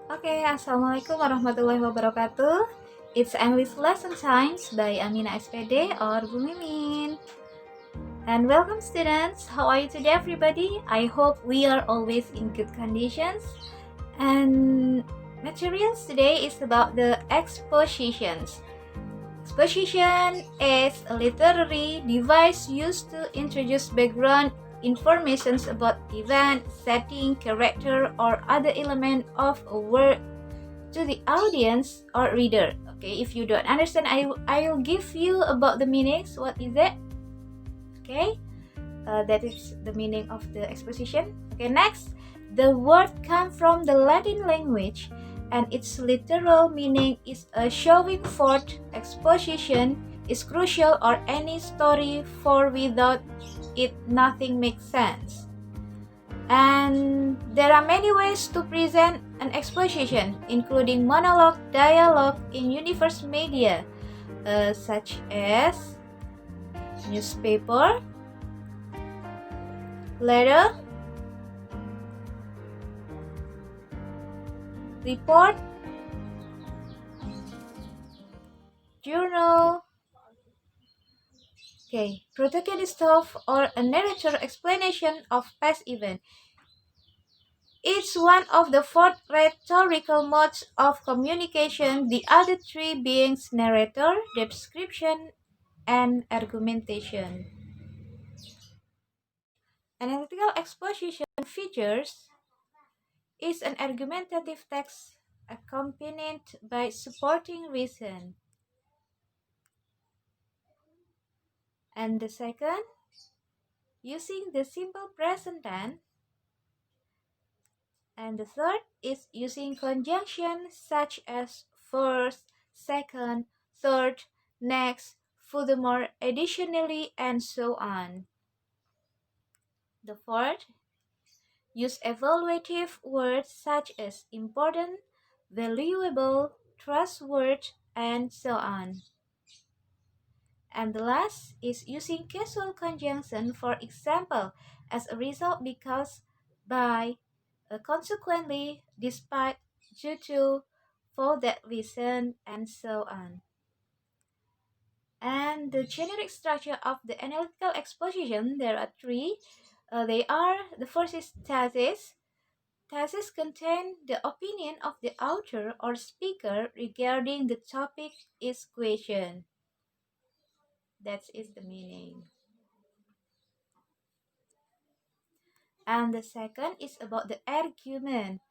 Okay, Assalamualaikum warahmatullahi wabarakatuh. It's English Lesson Science by Amina SPD or Bu Mimin. And welcome students. How are you today everybody? I hope we are always in good conditions. And materials today is about the expositions. Exposition is a literary device used to introduce background information about event, setting, character, or other element of a work to the audience or reader. Okay, if you don't understand, I'll give you about the meanings. What is it? Okay, that is the meaning of the exposition. Okay, next, the word comes from the Latin language, and its literal meaning is a showing forth. Exposition is crucial or any story, for without it nothing makes sense. And there are many ways to present an exposition, including monologue, dialogue in universe media, such as newspaper, letter, report, journal, okay, protagonist of or a narrator explanation of past event. It's one of the four rhetorical modes of communication, the other three being narrator, description, and argumentation. Analytical exposition features is an argumentative text accompanied by supporting reason. And the second, using the simple present tense. And the third is using conjunctions such as first, second, third, next, furthermore, additionally, and so on. The fourth, use evaluative words such as important, valuable, trustworthy, and so on. And the last is using causal conjunction, for example, as a result, because, by, consequently, despite, due to, for that reason, and so on. And the generic structure of the analytical exposition, there are three. The first is thesis. Thesis contain the opinion of the author or speaker regarding the topic is question. That is the meaning. And the second is about the argument.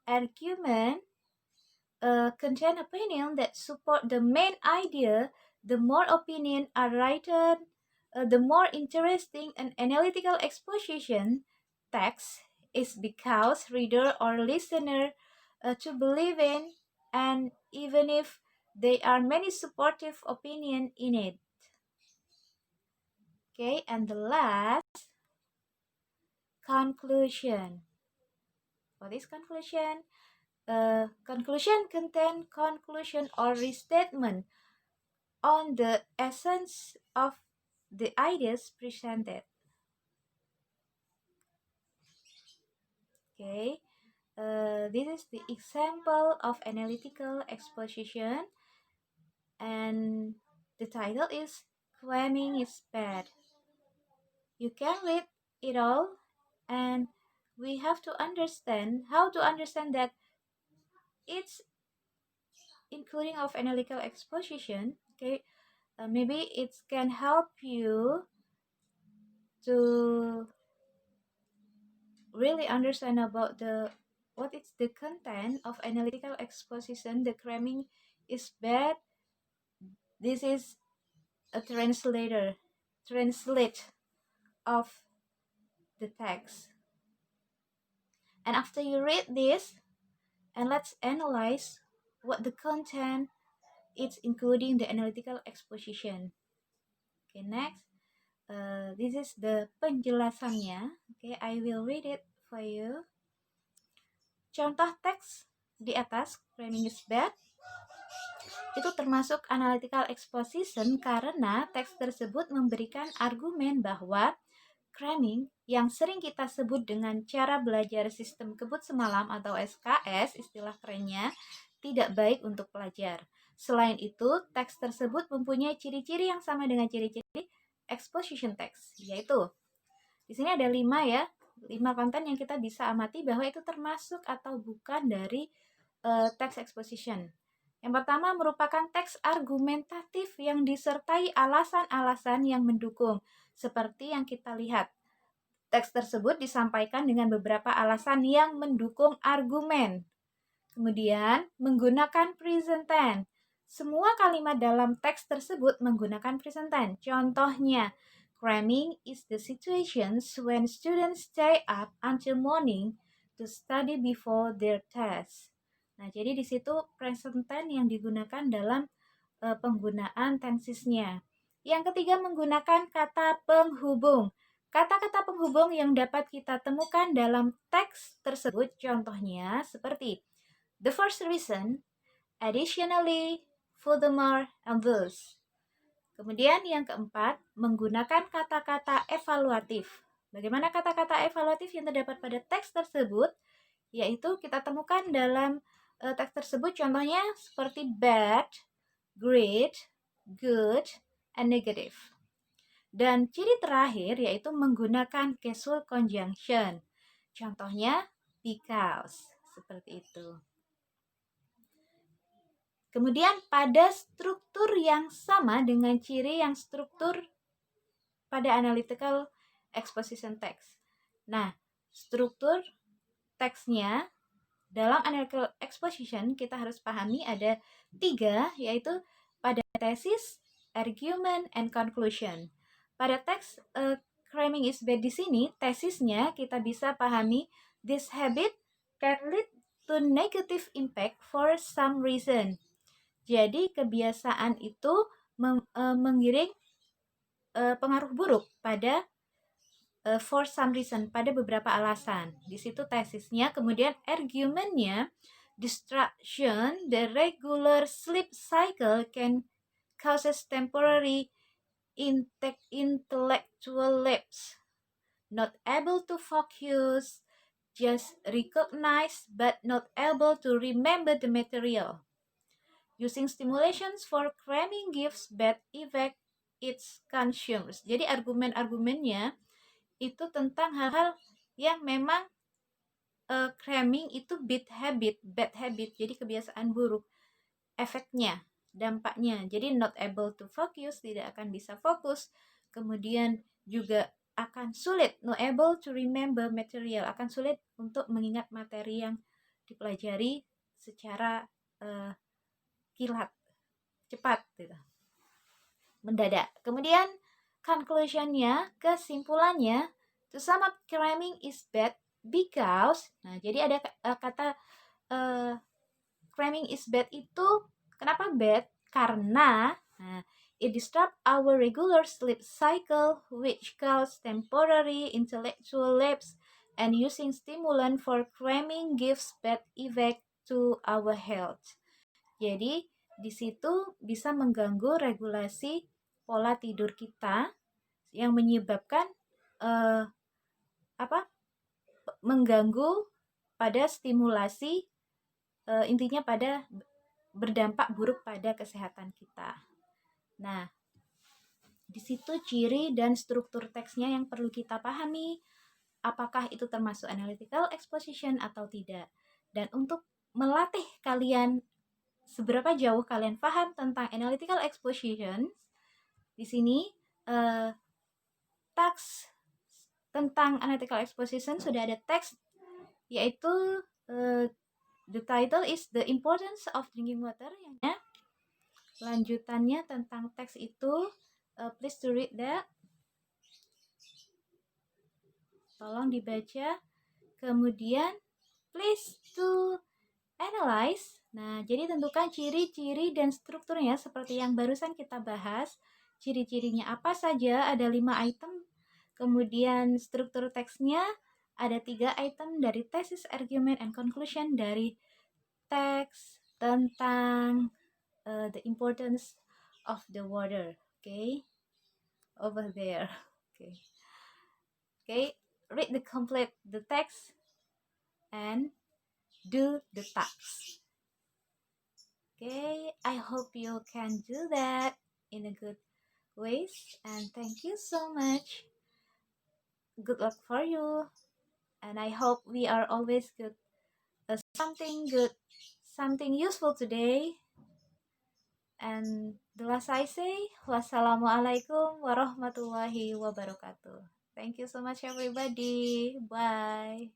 Argument contain opinion that support the main idea. The more opinion are written, the more interesting an analytical exposition text is, because reader or listener to believe in, and even if there are many supportive opinion in it. Okay, and the last, conclusion. What is conclusion? Conclusion contain conclusion or restatement on the essence of the ideas presented. Okay, this is the example of analytical exposition, and the title is Cramming is Bad. You can read it all, and we have to understand how to understand that it's including of analytical exposition. Okay, maybe it can help you to really understand about the what is the content of analytical exposition. The cramming is bad. This is a translate of the text. And after you read this, and let's analyze what the content is, including the analytical exposition. Okay, next, this is the penjelasannya. Okay, I will read it for you. Contoh teks di atas, framing is bad, itu termasuk analytical exposition karena teks tersebut memberikan argumen bahwa cramming yang sering kita sebut dengan cara belajar sistem kebut semalam atau SKS, istilah kerennya, tidak baik untuk pelajar. Selain itu, teks tersebut mempunyai ciri-ciri yang sama dengan ciri-ciri exposition text, yaitu di sini ada 5 ya, 5 konten yang kita bisa amati bahwa itu termasuk atau bukan dari teks exposition. Yang pertama merupakan teks argumentatif yang disertai alasan-alasan yang mendukung. Seperti yang kita lihat, teks tersebut disampaikan dengan beberapa alasan yang mendukung argumen. Kemudian, menggunakan present tense. Semua kalimat dalam teks tersebut menggunakan present tense. Contohnya, cramming is the situations when students stay up until morning to study before their test. Nah, jadi di situ present tense yang digunakan dalam penggunaan tensesnya. Yang ketiga, menggunakan kata penghubung. Kata-kata penghubung yang dapat kita temukan dalam teks tersebut contohnya seperti the first reason, additionally, furthermore, and thus. Kemudian yang keempat, menggunakan kata-kata evaluatif. Bagaimana kata-kata evaluatif yang terdapat pada teks tersebut? Yaitu kita temukan dalam teks tersebut contohnya seperti bad, great, good, and negative. Dan ciri terakhir yaitu menggunakan causal conjunction. Contohnya because, seperti itu. Kemudian pada struktur yang sama dengan ciri yang struktur pada analytical exposition text. Nah, struktur teksnya dalam analytical exposition kita harus pahami ada 3, yaitu pada tesis, argument, and conclusion. Pada teks cramming is bad di sini, tesisnya kita bisa pahami this habit can lead to negative impact for some reason. Jadi kebiasaan itu mengiring pengaruh buruk pada for some reason, pada beberapa alasan. Di situ tesisnya, kemudian argumentnya, distraction, the regular sleep cycle can causes temporary intellectual lapse, not able to focus, just recognize but not able to remember the material. Using stimulations for cramming gives bad effect its consumers. Jadi argumen-argumennya itu tentang hal-hal yang memang cramming itu bad habit, jadi kebiasaan buruk. Efeknya, dampaknya, jadi not able to focus, tidak akan bisa fokus. Kemudian juga akan sulit, not able to remember material, akan sulit untuk mengingat materi yang dipelajari secara kilat, cepat gitu, mendadak. Kemudian conclusionnya, kesimpulannya, to sum up, cramming is bad because, nah jadi ada kata cramming is bad itu kenapa bad? Karena it disrupt our regular sleep cycle which cause temporary intellectual lapse, and using stimulant for cramming gives bad effect to our health. Jadi di situ bisa mengganggu regulasi pola tidur kita yang menyebabkan mengganggu pada stimulasi, intinya pada berdampak buruk pada kesehatan kita. Nah, di situ ciri dan struktur teksnya yang perlu kita pahami, apakah itu termasuk analytical exposition atau tidak. Dan untuk melatih kalian seberapa jauh kalian paham tentang analytical exposition, di sini teks tentang analytical exposition sudah ada teks, yaitu the title is the importance of drinking water. Lanjutannya tentang teks itu, please to read that. Tolong dibaca. Kemudian please to analyze. Nah, jadi tentukan ciri-ciri dan strukturnya seperti yang barusan kita bahas. Ciri-cirinya apa saja? Ada 5 item. Kemudian struktur teksnya ada 3 item dari thesis, argument, and conclusion dari teks tentang the importance of the water. Okay, over there. Okay. Okay, read the text and do the tasks. Okay, I hope you can do that in a good ways, and thank you so much. Good luck for you, and I hope we are always good. Something good, something useful today. And the last I say, wassalamualaikum warahmatullahi wabarakatuh. Thank you so much, everybody. Bye.